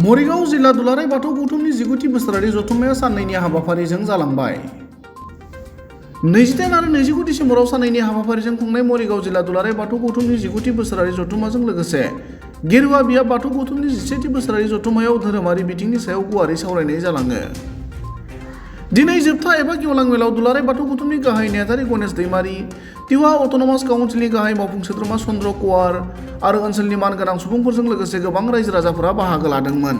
मरिगाव जिल्ला दुलाराय बाथौ गौथुमनि 19थि बोसोरारि जथुम्माया साननैनि हाबाफारिजों जालांबाय। 28 आरो 29 डिसेम्बराव साननैनि हाबाफारिजों खुंनाय मरिगाव जिल्ला दुलाराय बाथौ गौथुमनि 19थि बोसोरारि जथुम्माजों लोगोसे गेरुवा बियाब बाथौ गौथुमनि 17थि बोसोरारि जथुम्मायाव धोरोमारि बिथिंनि सायाव गुवारै सावरायनाय जालाङो। दिनै जोबथा एबा गेवलां मेलाव दुलाराय बाथौ गौथुमनि गाहाय नेहाथारि गणेश दैमारि, तिवा अट'नमास काउन्सिलनि गाहाय मावफुं सोद्रोमा चन्द्र कुवार आरो ओनसोलनि मानगोनां सुबुंफोरजों लोगोसे गोबां रायजो राजाफोरा बाहागो लादोंमोन।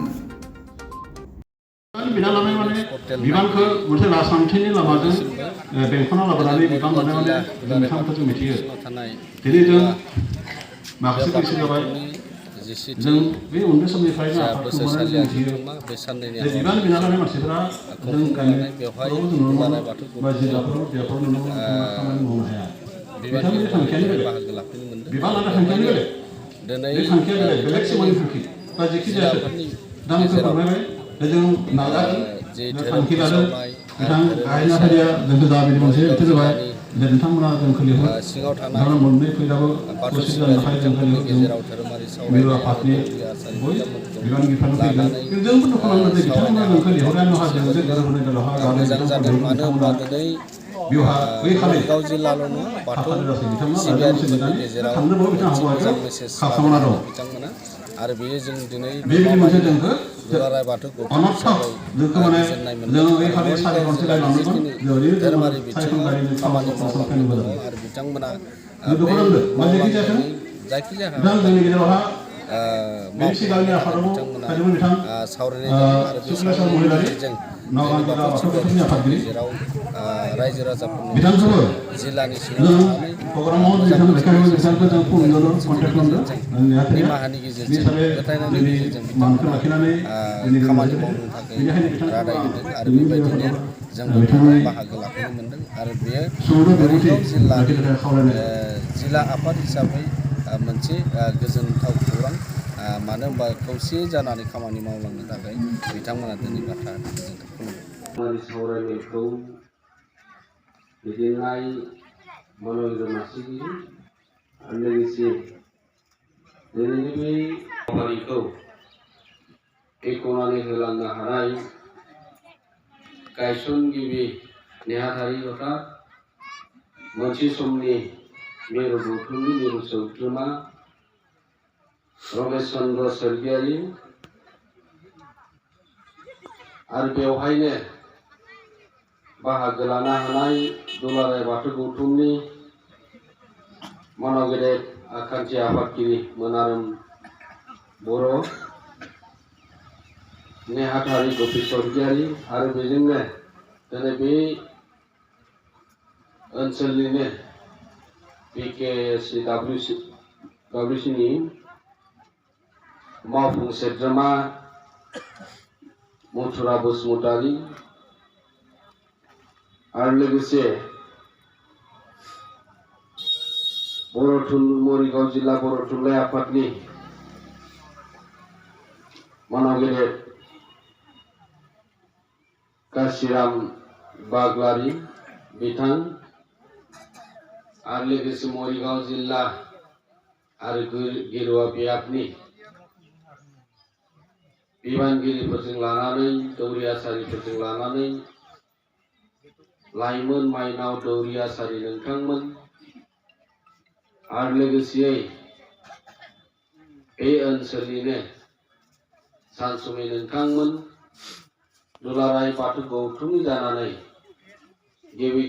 बिबानखौ मोनसे राजखान्थिनि लामाजों बेंखनना लाबोनानै बिबान लानाय माने जों बिथांमोनखौ जों मिथियो। दिनै जों माखासे बैसो जाबाय, जों बे उन्दै समनिफ्रायनो आफादखौ मोननानै जों मिथियो जे बिबान बिना लानाय मानसिफोरा जों गामिफोराव जों नुनो मोनो बा जिल्लाफोराव बेफोराव नुनो मोनो बिथांमोना खामानि मावनो हाया। बिथांमोननि थांखियानो बेलेग, बिबान लानाय थांखियानो बेलेग, बे थांखिया बेलेग सिमांनि थांखि बा जेखि जायाथों दा आंखौ फोरमायबाय जों नाजागोन थांखि लादों बिथां गाहाय नेहाथारिया जोंखौ जाबायदि मोनसे ओंथि जाबाय जे नोंथांमोना जोंखौ लिंहर नोंथांमोना मोननै फैलाबो खौसे जानो थाखाय जोंखौ लिंहर जों मिरु आफादनि बय बिबानगिरिफ्रानो फैगोन जोंबो दुखु नांगोन जे बिथांमोना जोंखौ लिंहरनाय नहा जों जे गोरोबहोनाय दलहा गारनाय बिथांमोना बिथांमोना बेवहा बै खालि थाफानो जासै बिथांमोना लाइजाम मोनसे लिरनानै थांनोबो बिथां हाबाखौ खालामना दं आरो बेयो जों दिनै बेबायदि मोनसे जोंखौ दुलाराय बाथौ गौथुम अनर्थ हिसाबै जोंखौ माने गोजोननाय मोनदों जोङो बै आरो खालि सारि मरिगाव घन्टा जिल्लानि लानांगोन जिखिनि बेवहाय जोङो धोरोमारि सारि बिथिङाव घन्टानि खामानि फैनो मावलांनो दङ मोजां आरो बिथांमोना जों दुखु बे नांदों मा जेखि जाथों मावलांनायनि जायखिजाया बिथां जोंनि गेजेरावहा बेनि सिगांनि मावफुंलांनो थाखाय आफादाव बिथांमोना थादोंमोन बिथां सावरायनाय जादों आरो बे सुक्लेस्वर सावरायनायनि महिलारि गेजेरजों नगाव जोंनि जिल्ला बाथौ बाथौ सिबियारि गौथुमनि फोरनि आफादगिरि गेजेराव रायजो राजाफोरनो मोनसे बिथांखौबो जिल्लानि सिङाव जों थानानै प्रग्रामाव मोजां बिथां मोनसे देखायहैबाय मेसेज बिथांखौ जों होनानै फन जायखौ खालामदों गोसोनि कन्टेक्ट खालामदों गेजेरजों नेहाथारिया निमाहानि बे गेजेरजों हिसाबै फोथायनायनि जोंनि गेजेरजों मानखौ बिथांमोना लाखिनानै दिनै जों खामानि लाखिदों मावनो थाखाय बेनिखायनो बिथांखौ रादाय होदों आरो इयुन बेबायदिनो जोलैफोराव जोंबो बेवहाय बिथांनि बाहागो लाफैनो मोनदों आरो बेयो सुंद' बिबुंथि मरिगाव जिल्लानि लाखिनो थाखाय खावलायनाय जिल्ला आफाद हिसाबै मोनसे गोजोनथाव खौरां, मानो होनबा खौसे जानानै खामानि मावलांनो थाखाय बिथांमोना दिनै बाथ्रा गोजोनथाव सावरायनायखौ दैदेननाय मन'रन्जन नार्जारि आरो लोगोसे दिनैनि बे खामानिखौ बेखेवनानै होलांनो हानाय गायसनगिरि नेहाथारि तथा मोनसे समनि मिरु गौथुमनि मिरु सोद्रोमा रमेश चन्द्र स्वर्गियारि आरो बेवहायनो बाहागो लानो हानाय दुलाराय बाथौ गौथुमनि मानगेदेर आखान्थि आफादगिरि मोनारोम बर', नेहाथारि गपि स्वर्गियारि आरो बेजोंनो दिनै बे ओनसोलनिनो PKSDWCनि मावफुं सोद्रोमा मथुरा बसुमतारी आरो लोगोसे मरिगाव जिल्ला बर' थुनलाइ आफादनि मानगेदेर काशिराम बाग्लारि बिथां आरो लोगोसे मरिगाव जिल्ला आरो गेरुवा बियाबनि बिबानगिरिफोरजों लानानै दौरि आसारिफोरजों लानानै लाइमोन माइनाव दौरि आसारि नोंथांमोन आरो लोगोसेयै बे ओनसोलनिनो सानसुमै नोंथांमोन दुलाराय बाथौ गौथुमनि जानानै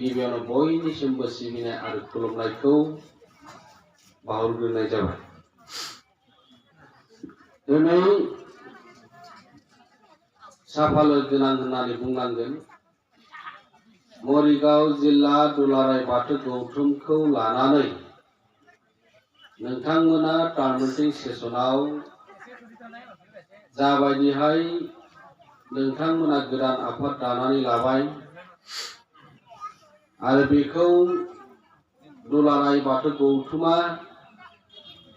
गिबियावनो बयनिसिमबो सिबिनाय आरो खुलुमनायखौ बावहरग्रोनाय जाबाय। दिनै साफाल गोनां होननानै बुंनांगोन मरिगाव जिल्ला दुलाराय बाथौ गौथुमखौ लानानै नोंथांमोना टार्मेटिक सेसनाव जाबायदिहाय नोंथांमोना गोदान आफाद दानानै लाबाय आरो बेखौ दुलाराय बाथौ गौथुमा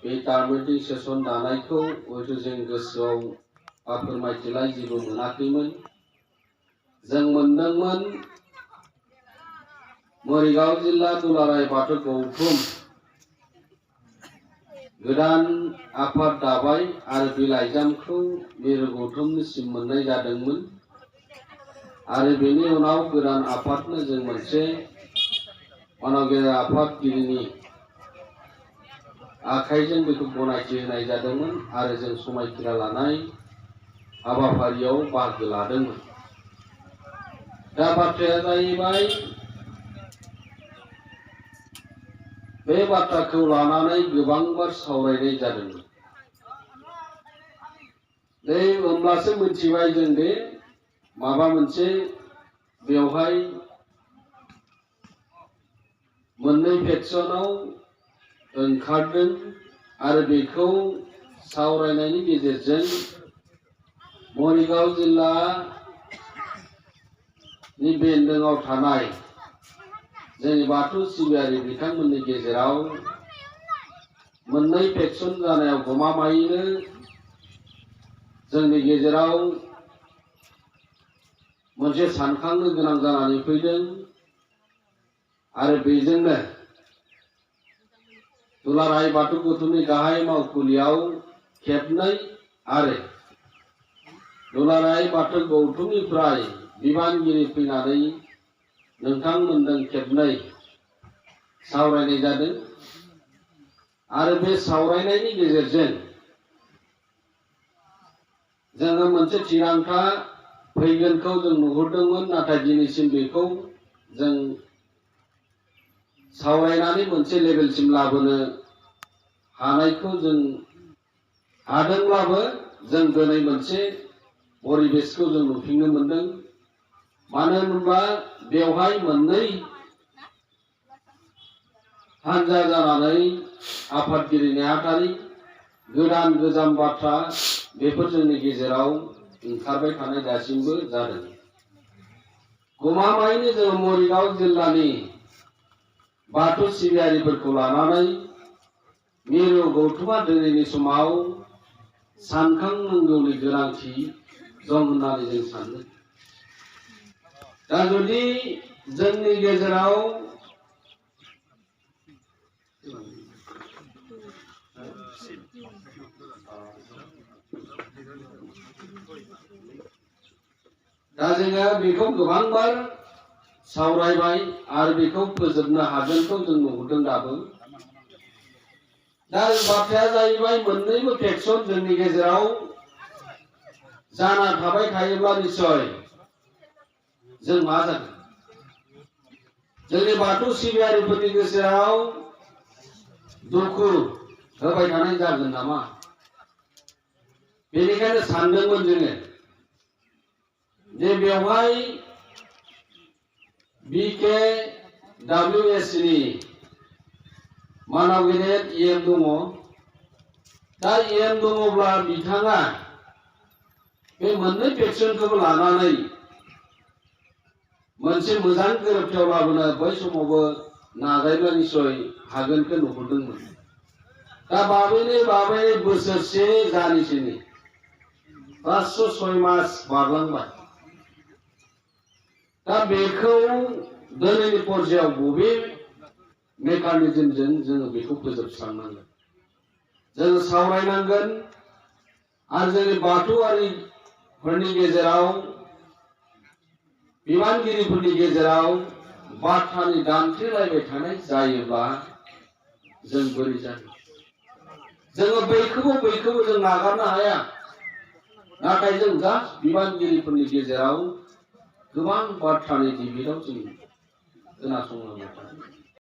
बे टार्मेटिक सेसन दानायखौ हयथ' जों गोसोआव फोरमायथिलाय जेबो मोनाखैमोन। जों मोनदोंमोन मरिगाव जिल्ला दुलाराय बाथौ गौथुम गोदान आफाद दाबाय आरो बे लाइजामखौ मिरु गौथुमनिसिम मोननाय जादोंमोन आरो बेनि उनाव गोदान आफादनो जों मोनसे मानगेजेर आफादगिरिनि आखाइजों बेखौ गनायथि होनाय जादोंमोन आरो जों समायखिरा लानाय हाबाफारियाव बाहागो लादोंमोन। दा बाथ्राया जाहैबाय बे बाथ्राखौ लानानै गोबांबार सावरायनाय जादोंमोन। होमब्लासो मिथिबाय जों दे माबा मोनसे बेवहाय मोननै फेक्सनाव ओंखारदों आरो बेखौ सावरायनायनि गेजेरजों मरिगाव जिल्लानि बेन्दोङाव थानाय जोंनि बाथौ सिबियारि बिथांमोननि गेजेराव मोननै फेक्सन जानायाव गमामायैनो जोंनि गेजेराव मोनसे सानखांनो गोनां जानानै फैदों आरो बेजोंनो दुलाराय बाथौ गौथुमनि गाहाय मावखुलियाव खेबनै आरो दुलाराय बाथौ गौथुमनिफ्राय बिबानगिरि फैनानै नोंथांमोनजों खेबनै सावरायनाय जादों आरो बे सावरायनायनि गेजेरजों जोङो मोनसे थिरांथा फैगोनखौ जों नुहुरदोंमोन, नाथाय दिनैसिम बेखौ जों सावरायनानै मोनसे लेभेलसिम लाबोनो हानायखौ जों हादोंब्लाबो जों दिनै मोनसे परिबेसखौ जों नुफिननो मोनदों। मानो होनोब्ला बेवहाय मोननै हानजा जानानै आफादगिरि नेहाथारि गोदान गोजाम बाथ्रा बेफोर जोंनि गेजेराव ओंखारबाय थानाय दासिमबो जादों। गमामायैनो जों मरिगाव जिल्लानि बाथौ सिबियारिफोरखौ लानानै मिरु गौथुमा दिनैनि समाव सानखांनांगौनि गोनांथि दं होननानै जों सानो। दा जुदि जोंनि गेजेराव जोङो बेखौ गोबांबार सावरायबाय आरो बेखौ फोजोबनो हागोनखौ जों नुहुरदों दाबो। दा बाथ्राया जाहैबाय मोननैबो फेक्सन जोंनि गेजेराव जाना थाबाय थायोब्ला निश्चय जों मा जागोन? जोंनि बाथौ सिबियारिफोरनि गेजेराव दुखु होबाय थानाय जागोन नामा? बेनिखायनो सानदोंमोन जोङो जे बेवहाय BKWS नि मानाव गेदेर EM दङ। दा EM दङब्ला बिथाङा बे मोननै फेक्सनखौबो लानानै मोनसे मोजां गोरोबथायाव लाबोनो बै समावबो नाजायोब्ला निश्चय हागोनखौ नुहुरदोंमोन। दा बाबै बोसोरसे जानोसैनि 506 मास बारलांबाय। दा बेखौ दिनैनि पर्यायाव बबे मेकानिजमजों जोङो बेखौ फोजोबस्रांनांगोन, जोङो सावरायनांगोन आरो जोंनि बाथौआरिफोरनि गेजेराव बिबानगिरिफोरनि गेजेराव बाथ्रानि दान्थेलायबाय थानाय जायोब्ला जों बोरै जागोन? जोङो बैखौबो जों नागारनो हाया, नाथाय जों जास्ट बिबानगिरिफोरनि गेजेराव गोबां बाथ्रानि डिबेटआव जों खोनासंलांबाय थादों।